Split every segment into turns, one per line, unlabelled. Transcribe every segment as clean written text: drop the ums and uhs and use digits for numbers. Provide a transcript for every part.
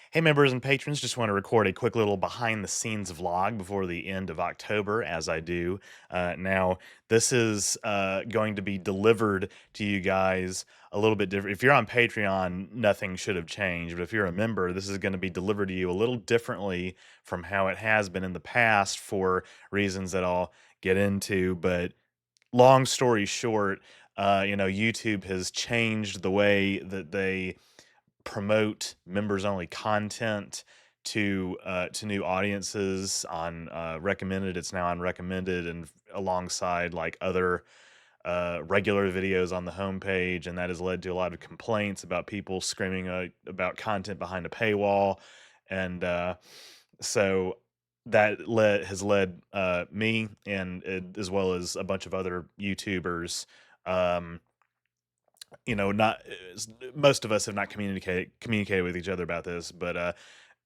Hey, members and patrons, just want to record a quick little behind the scenes vlog before the end of October, as I do. Now, this is going to be delivered to you guys a little bit different. If you're on Patreon, nothing should have changed. But if you're a member, this is going to be delivered to you a little differently from how it has been in the past for reasons that I'll get into. But long story short, YouTube has changed the way that they promote members only content to new audiences on recommended. It's now on recommended and alongside like other regular videos on the homepage, and that has led to a lot of complaints about people screaming about content behind a paywall, and so has led me and as well as a bunch of other YouTubers. Um, not most of us have not communicated with each other about this, but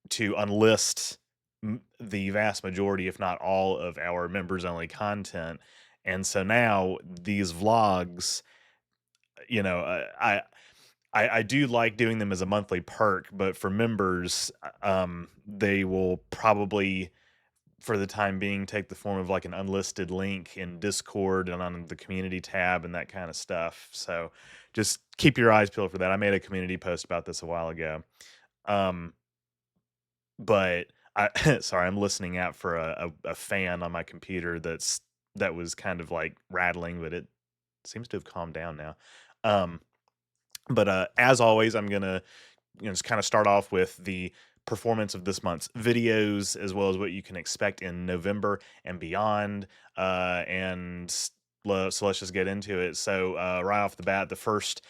to unlist the vast majority, if not all, of our members only content. And so now these vlogs, you know, I do like doing them as a monthly perk, but for members, they will probably, for the time being, take the form of like an unlisted link in Discord and on the community tab and that kind of stuff. So just keep your eyes peeled for that. I made a community post about this a while ago. Um, but sorry, I'm listening out for a fan on my computer that was kind of like rattling, but it seems to have calmed down now. Um, but as always, I'm gonna just kind of start off with the performance of this month's videos, as well as what you can expect in November and beyond. So let's just get into it. So right off the bat, the first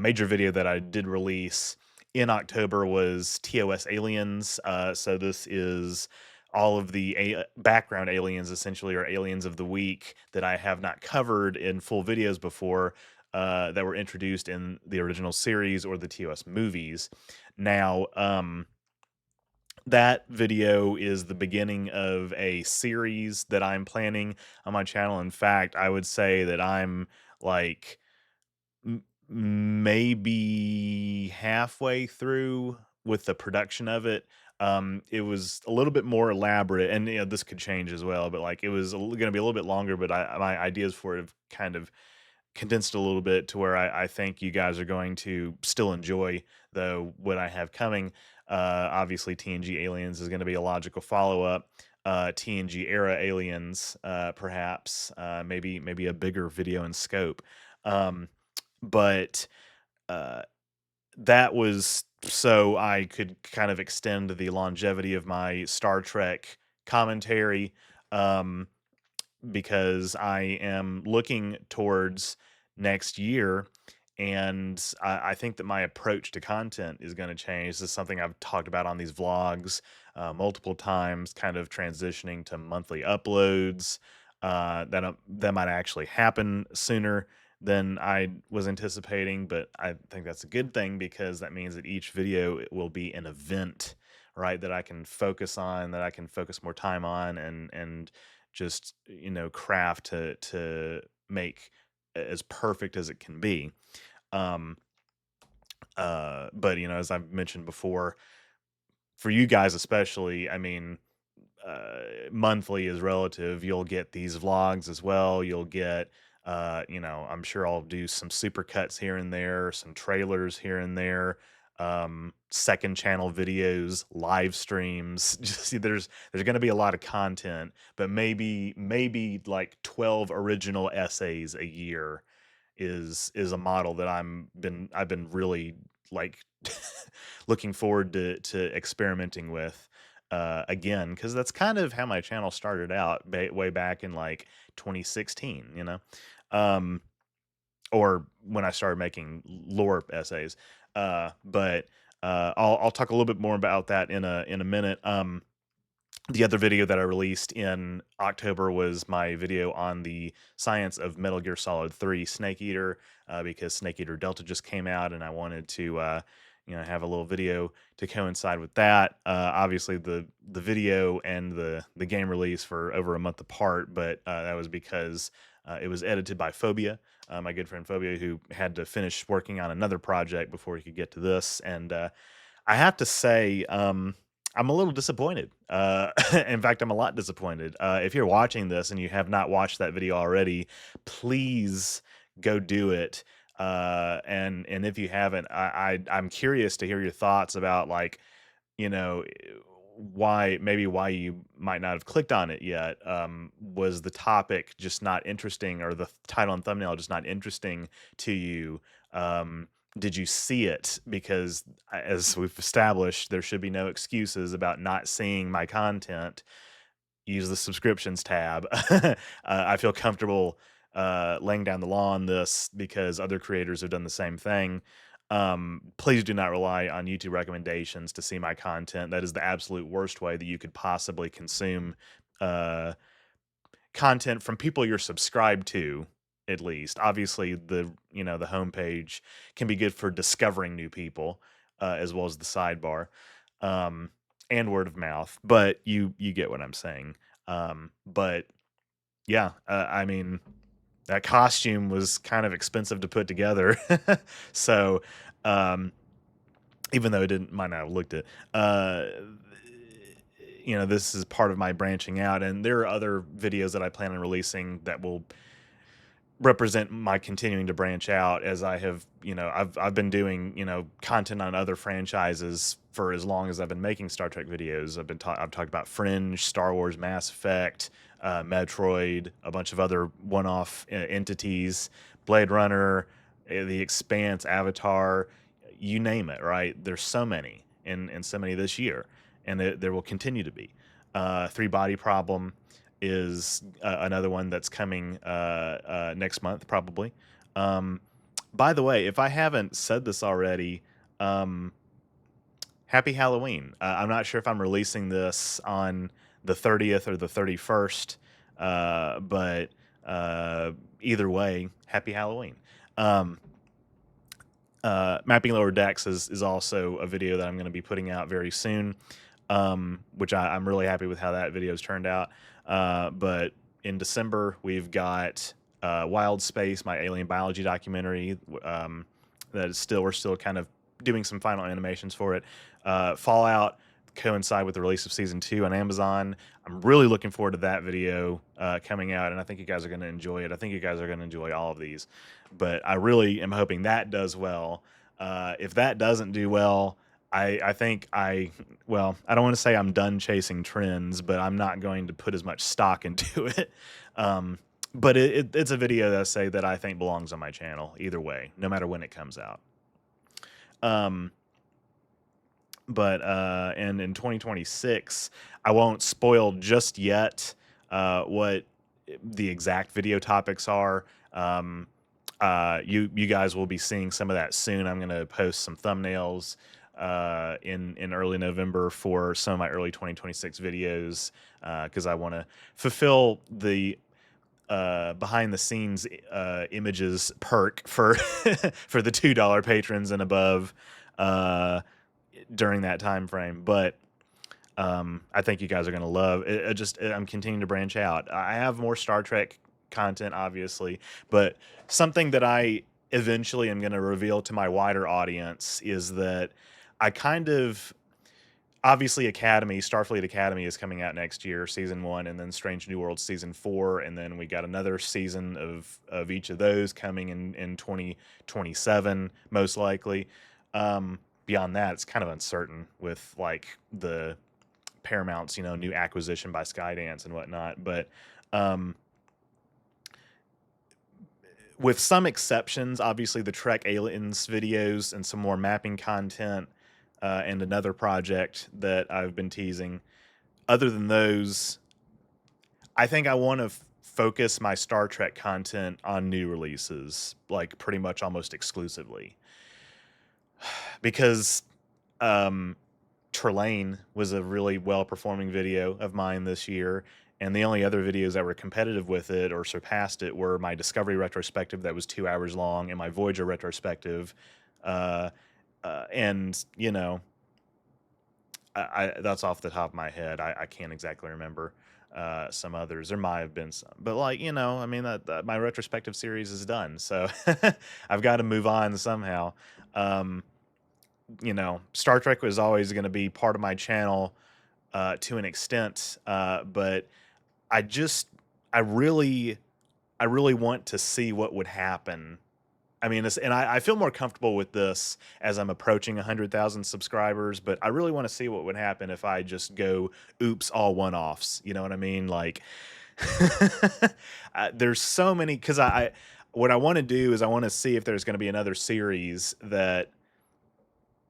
major video that I did release in October was TOS Aliens. So this is all of the background aliens, essentially, or aliens of the week that I have not covered in full videos before, that were introduced in the original series or the TOS movies. Now, that video is the beginning of a series that I'm planning on my channel. In fact, I would say that I'm like maybe halfway through with the production of it. It was a little bit more elaborate, and this could change as well. But like, it was going to be a little bit longer. But my ideas for it have kind of condensed a little bit to where I think you guys are going to still enjoy though what I have coming. Obviously, TNG Aliens is going to be a logical follow up. TNG era Aliens, perhaps, maybe a bigger video in scope. Um, but uh, that was so I could kind of extend the longevity of my Star Trek commentary. Um, because I am looking towards next year. And I think that my approach to content is going to change. This is something I've talked about on these vlogs multiple times, kind of transitioning to monthly uploads. That might actually happen sooner than I was anticipating, but I think that's a good thing because that means that each video will be an event, right? That I can focus on, that I can focus more time on, and just craft to make as perfect as it can be. um but as I've mentioned before, for you guys especially, I mean, monthly is relative. You'll get these vlogs as well. You'll get I'm sure I'll do some super cuts here and there, some trailers here and there, second channel videos, live streams. Just see, there's going to be a lot of content, but maybe like 12 original essays a year is a model that I've been really like looking forward to experimenting with again, because that's kind of how my channel started out way back in like 2016, um, or when I started making lore essays. But I'll talk a little bit more about that in a minute. The other video that I released in October was my video on the science of Metal Gear Solid 3 Snake Eater, because Snake Eater Delta just came out, and I wanted to, have a little video to coincide with that. Obviously, the video and the game release for over a month apart, but that was because it was edited by Phobia, my good friend Phobia, who had to finish working on another project before he could get to this, and I have to say, I'm a little disappointed. In fact, I'm a lot disappointed. If you're watching this and you have not watched that video already, please go do it. And if you haven't, I'm curious to hear your thoughts about like, you know, why you might not have clicked on it yet. Was the topic just not interesting, or the title and thumbnail just not interesting to you? Did you see it? Because as we've established, there should be no excuses about not seeing my content. Use the subscriptions tab. I feel comfortable laying down the law on this because other creators have done the same thing. Please do not rely on YouTube recommendations to see my content. That is the absolute worst way that you could possibly consume uh, content from people you're subscribed to. At least, obviously, the homepage can be good for discovering new people, as well as the sidebar, um, and word of mouth. But you get what I'm saying. But yeah, I mean, that costume was kind of expensive to put together. So, um, even though it didn't might not have looked it, this is part of my branching out, and there are other videos that I plan on releasing that will represent my continuing to branch out. As I have, I've been doing, content on other franchises for as long as I've been making Star Trek videos. I've talked about Fringe, Star Wars, Mass Effect, Metroid, a bunch of other one-off entities, Blade Runner, The Expanse, Avatar, you name it. Right? There's so many, and so many this year, and there will continue to be. Three Body Problem is another one that's coming next month, probably. Um, by the way, if I haven't said this already, um, happy Halloween. I'm not sure if I'm releasing this on the 30th or the 31st, but either way, happy Halloween. Um, Mapping Lower Decks is also a video that I'm going to be putting out very soon, which I'm really happy with how that video's turned out. But in December, we've got Wild Space, my alien biology documentary. We're still kind of doing some final animations for it. Fallout coincide with the release of season 2 on Amazon. I'm really looking forward to that video coming out, and I think you guys are going to enjoy it. I think you guys are going to enjoy all of these, but I really am hoping that does well. If that doesn't do well, I think well, I don't want to say I'm done chasing trends, but I'm not going to put as much stock into it. But it's a video that I say that I think belongs on my channel either way, no matter when it comes out. Um, but and in 2026, I won't spoil just yet what the exact video topics are. You guys will be seeing some of that soon. I'm going to post some thumbnails in early November for some of my early 2026 videos, because I want to fulfill the behind the scenes images perk for for the $2 patrons and above during that time frame. But I think you guys are going to love it. I'm continuing to branch out. I have more Star Trek content, obviously, but something that I eventually am going to reveal to my wider audience is that I kind of obviously Starfleet Academy is coming out next year, season 1, and then Strange New Worlds season 4, and then we got another season of each of those coming in 2027 most likely. Beyond that, it's kind of uncertain with like the Paramount's new acquisition by Skydance and whatnot, but um, with some exceptions, obviously the Trek Aliens videos and some more mapping content, and another project that I've been teasing. Other than those, I think I want to focus my Star Trek content on new releases, like pretty much almost exclusively, because um, Trelane was a really well performing video of mine this year. And the only other videos that were competitive with it or surpassed it were my Discovery retrospective that was 2 hours long and my Voyager retrospective. Uh, and that's off the top of my head. I can't exactly remember some others. There might have been some, but like I mean that my retrospective series is done, so I've got to move on somehow. Um, Star Trek was always going to be part of my channel to an extent, but I just, I really, I really want to see what would happen. I mean, and I feel more comfortable with this as I'm approaching 100,000 subscribers, but I really want to see what would happen if I just go, oops, all one offs. You know what I mean? Like, there's so many, because what I want to do is I want to see if there's going to be another series that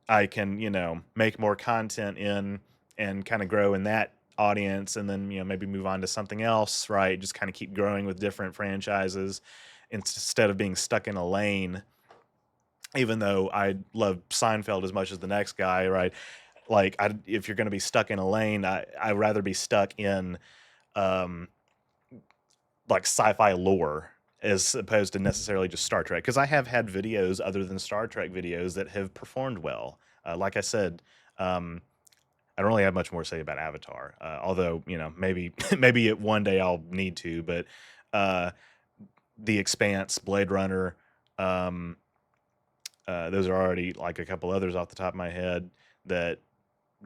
I can, make more content in and kind of grow in that audience, and then, maybe move on to something else, right? Just kind of keep growing with different franchises instead of being stuck in a lane. Even though I love Seinfeld as much as the next guy, right? Like, if you're going to be stuck in a lane, I'd rather be stuck in um, like sci-fi lore as opposed to necessarily just Star Trek. Because I have had videos other than Star Trek videos that have performed well. Like I said, um, I don't really have much more to say about Avatar. Although, maybe maybe one day I'll need to. But uh, The Expanse, Blade Runner, um, those are already like a couple others off the top of my head that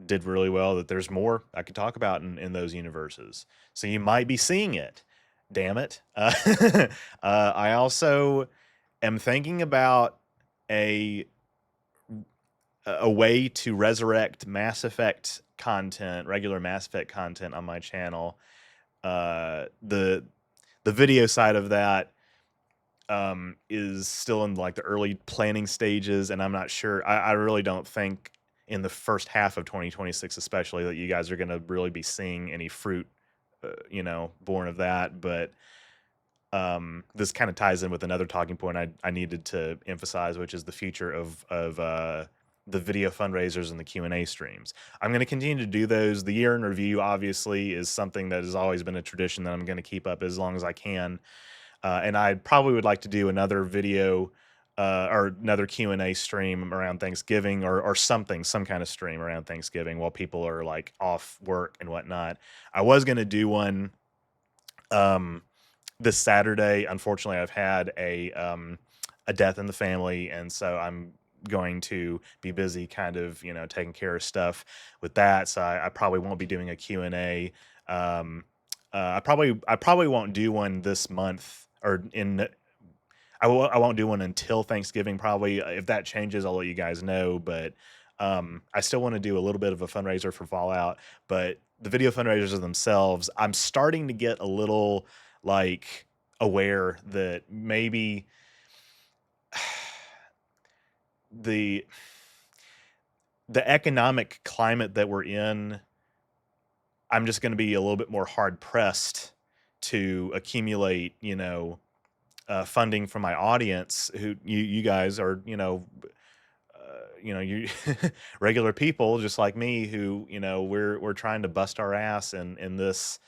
did really well. That there's more I could talk about in those universes. So you might be seeing it. Damn it. I also am thinking about a a way to resurrect Mass Effect content, regular Mass Effect content on my channel. The video side of that is still in like the early planning stages, and I'm not sure. I really don't think in the first half of 2026, especially, that you guys are going to really be seeing any fruit, born of that. But this kind of ties in with another talking point I needed to emphasize, which is the future of the video fundraisers and the Q&A streams. I'm going to continue to do those. The year in review, obviously, is something that has always been a tradition that I'm going to keep up as long as I can. And I probably would like to do another video or another Q&A stream around Thanksgiving, or something, some kind of stream around Thanksgiving while people are like off work and whatnot. I was going to do one um, this Saturday. Unfortunately, I've had a death in the family, and so I'm going to be busy kind of, taking care of stuff with that. So I probably won't be doing a Q&A. I probably won't do one this month, or I won't do one until Thanksgiving. Probably, if that changes, I'll let you guys know. But I still want to do a little bit of a fundraiser for Fallout. But the video fundraisers themselves, I'm starting to get a little like aware that maybe the the economic climate that we're in, I'm just going to be a little bit more hard pressed to accumulate, funding from my audience, who you guys are, you regular people just like me, who, we're trying to bust our ass in this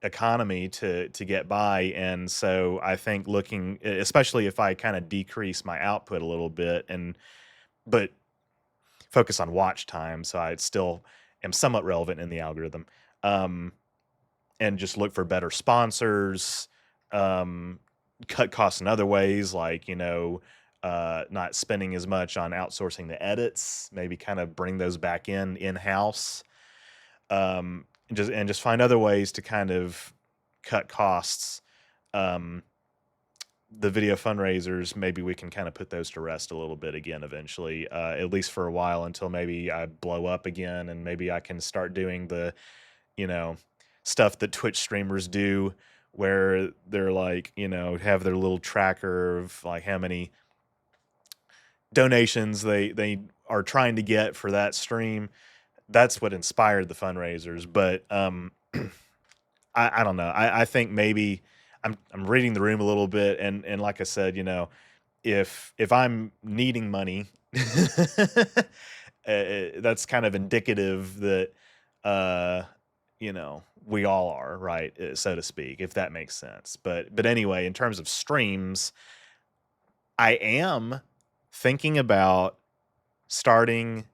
economy to get by. And so I think, looking, especially if I kind of decrease my output a little bit, but focus on watch time, so I still am somewhat relevant in the algorithm, um, and just look for better sponsors, um, cut costs in other ways, like, not spending as much on outsourcing the edits, maybe kind of bring those back in house, and just find other ways to kind of cut costs. Um, the video fundraisers, maybe we can kind of put those to rest a little bit again eventually, at least for a while, until maybe I blow up again, and maybe I can start doing the, you know, stuff that Twitch streamers do, where they're like, have their little tracker of like how many donations they are trying to get for that stream. That's what inspired the fundraisers. But I don't know. I think maybe I'm reading the room a little bit, and like I said, if I'm needing money, that's kind of indicative that uh, we all are, right, so to speak, if that makes sense. But anyway, in terms of streams, I am thinking about starting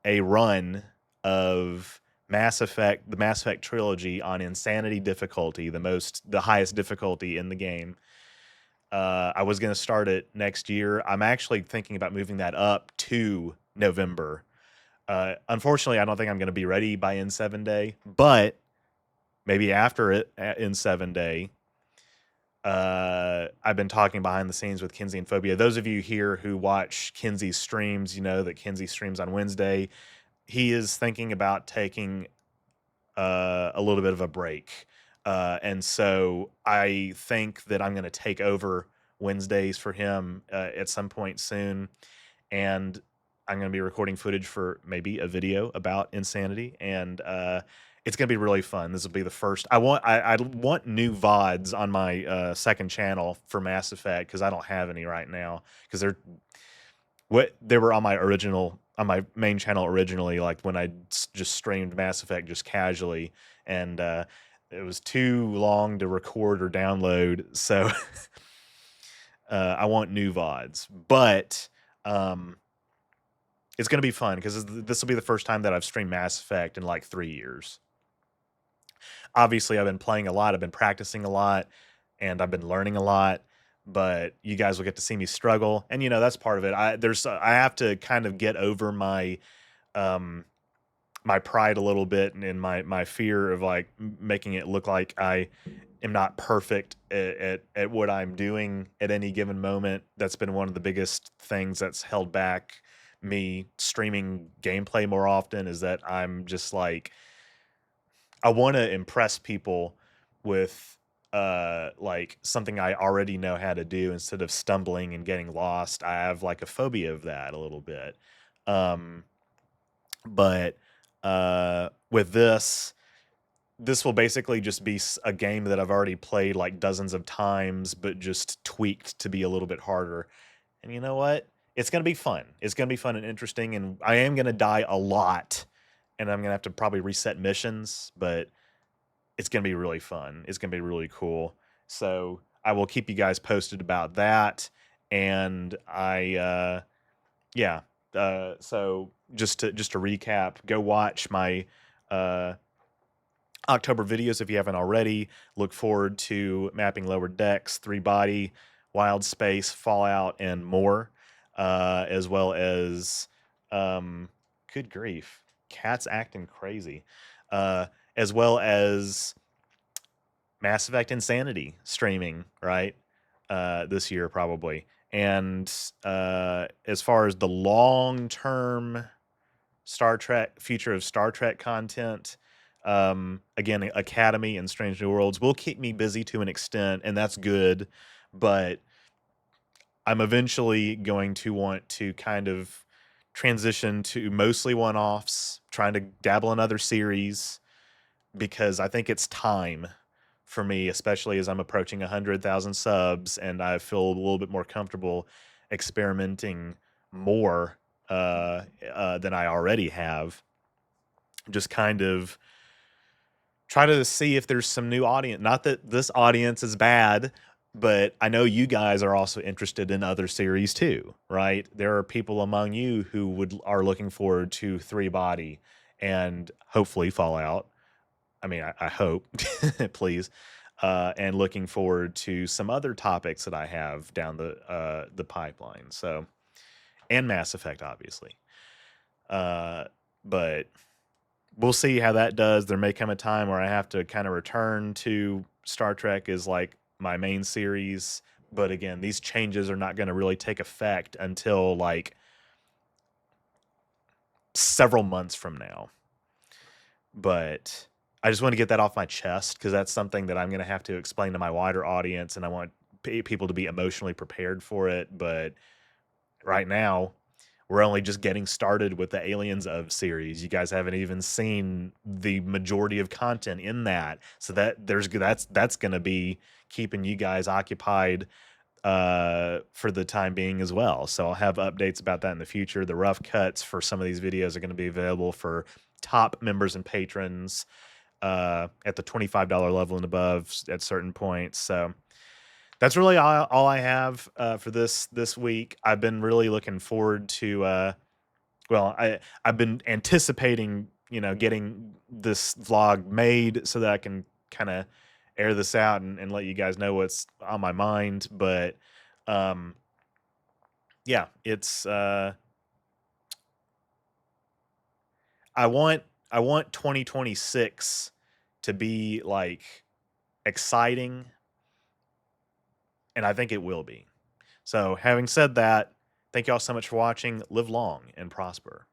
a run of the Mass Effect trilogy on Insanity difficulty, the highest difficulty in the game. I was going to start it next year. I'm actually thinking about moving that up to November. Unfortunately, I don't think I'm going to be ready by N7 Day, but maybe after it at N7 Day. I've been talking behind the scenes with Kinsey and Phobia. Those of you here who watch Kinsey's streams, you know that Kinsey streams on Wednesday. He is thinking about taking a little bit of a break. And so I think that I'm going to take over Wednesdays for him at some point soon. And I'm going to be recording footage for maybe a video about Insanity. And it's going to be really fun. This will be the first. I want new VODs on my second channel for Mass Effect because I don't have any right now because they were on my main channel originally, like when I just streamed Mass Effect just casually, and it was too long to record or download. So I want new VODs, but it's going to be fun because this will be the first time that I've streamed Mass Effect in like 3 years. Obviously, I've been playing a lot, I've been practicing a lot, and I've been learning a lot. But you guys will get to see me struggle, and that's part of it. I have to kind of get over my my pride a little bit and my fear of like making it look like I am not perfect at what I'm doing at any given moment. That's been one of the biggest things that's held back me streaming gameplay more often, is that I'm just like, I want to impress people with like something I already know how to do instead of stumbling and getting lost. I have like a phobia of that a little bit. Um but with this will basically just be a game that I've already played like dozens of times, but just tweaked to be a little bit harder. And you know what? It's going to be fun. It's going to be fun and interesting. And I am going to die a lot. And I'm going to have to probably reset missions, but it's going to be really fun. It's going to be really cool. So I will keep you guys posted about that. And yeah. So just to recap, go watch my October videos if you haven't already. Look forward to mapping lower decks, 3-body, wild space, Fallout, and more, as well as good grief, cat's acting crazy, as well as Mass Effect Insanity streaming right this year probably. And as far as the long term Star Trek, future of Star Trek content, again, Academy and Strange New Worlds will keep me busy to an extent, and that's good. But I'm eventually going to want to kind of transition to mostly one-offs, trying to dabble in other series, because I think it's time for me, especially as I'm approaching 100,000 subs, and I feel a little bit more comfortable experimenting more than I already have. Just kind of try to see if there's some new audience. Not that this audience is bad, but I know you guys are also interested in other series too, right? There are people among you who are looking forward to 3-body and hopefully Fallout. I mean, I hope, please, and looking forward to some other topics that I have down the pipeline. So, and Mass Effect, obviously. But we'll see how that does. There may come a time where I have to kind of return to Star Trek as like my main series. But again, these changes are not going to really take effect until like several months from now. But I just want to get that off my chest because that's something that I'm going to have to explain to my wider audience, and I want people to be emotionally prepared for it. But right now, we're only just getting started with the Aliens of series. You guys haven't even seen the majority of content in that, so that's going to be keeping you guys occupied for the time being as well. So I'll have updates about that in the future. The rough cuts for some of these videos are going to be available for top members and patrons at the $25 level and above at certain points. So that's really all I have for this week. I've been really looking forward to I've been anticipating, getting this vlog made so that I can kind of air this out and let you guys know what's on my mind. But yeah, it's I want I want 2026 to be like exciting, and I think it will be. So, having said that, thank y'all so much for watching. Live long and prosper.